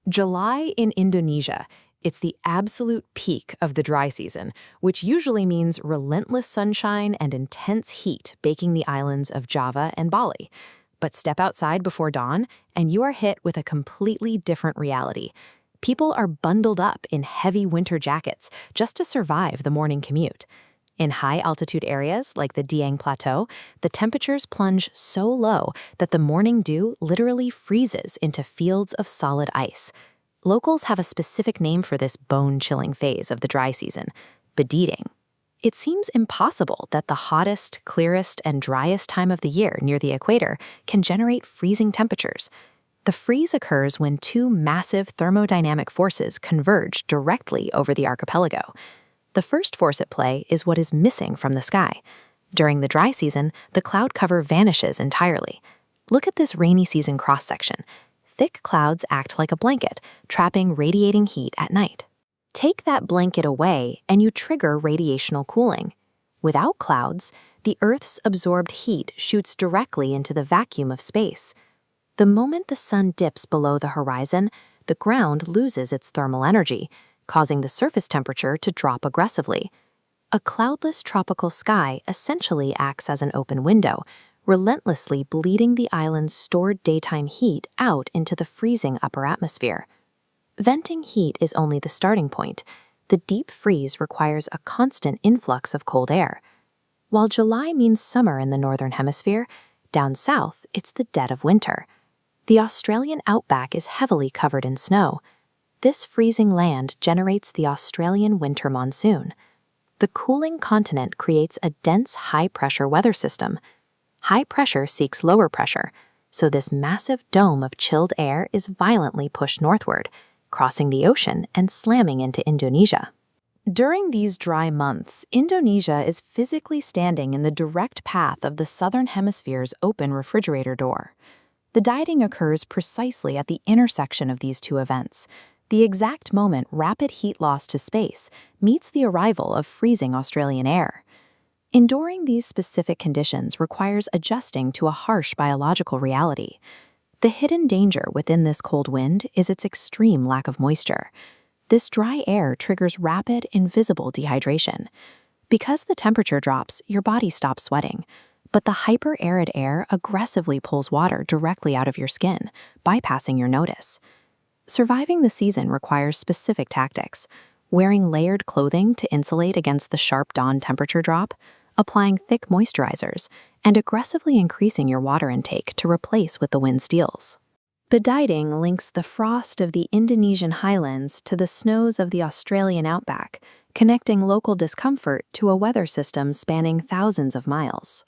July in Indonesia. It's the absolute peak of the dry season, which usually means relentless sunshine and intense heat baking the islands of Java and Bali. But step outside before dawn, and you are hit with a completely different reality. People are bundled up in heavy winter jackets just to survive the morning commute. In high-altitude areas like the Dieng Plateau, the temperatures plunge so low that the morning dew literally freezes into fields of solid ice. Locals have a specific name for this bone-chilling phase of the dry season: bediding. It seems impossible that the hottest, clearest, and driest time of the year near the equator can generate freezing temperatures. The freeze occurs when two massive thermodynamic forces converge directly over the archipelago. The first force at play is what is missing from the sky. During the dry season, the cloud cover vanishes entirely. Look at this rainy season cross-section. Thick clouds act like a blanket, trapping radiating heat at night. Take that blanket away, and you trigger radiational cooling. Without clouds, the Earth's absorbed heat shoots directly into the vacuum of space. The moment the sun dips below the horizon, the ground loses its thermal energy, causing the surface temperature to drop aggressively. A cloudless tropical sky essentially acts as an open window, relentlessly bleeding the island's stored daytime heat out into the freezing upper atmosphere. Venting heat is only the starting point. The deep freeze requires a constant influx of cold air. While July means summer in the northern hemisphere, down south it's the dead of winter. The Australian outback is heavily covered in snow. This freezing land generates the Australian winter monsoon. The cooling continent creates a dense high-pressure weather system. High pressure seeks lower pressure, so this massive dome of chilled air is violently pushed northward, crossing the ocean and slamming into Indonesia. During these dry months, Indonesia is physically standing in the direct path of the southern hemisphere's open refrigerator door. The dieting occurs precisely at the intersection of these two events, the exact moment rapid heat loss to space meets the arrival of freezing Australian air. Enduring these specific conditions requires adjusting to a harsh biological reality. The hidden danger within this cold wind is its extreme lack of moisture. This dry air triggers rapid, invisible dehydration. Because the temperature drops, your body stops sweating. But the hyper-arid air aggressively pulls water directly out of your skin, bypassing your notice. Surviving the season requires specific tactics: wearing layered clothing to insulate against the sharp dawn temperature drop, applying thick moisturizers, and aggressively increasing your water intake to replace what the wind steals. Bediding links the frost of the Indonesian highlands to the snows of the Australian outback, connecting local discomfort to a weather system spanning thousands of miles.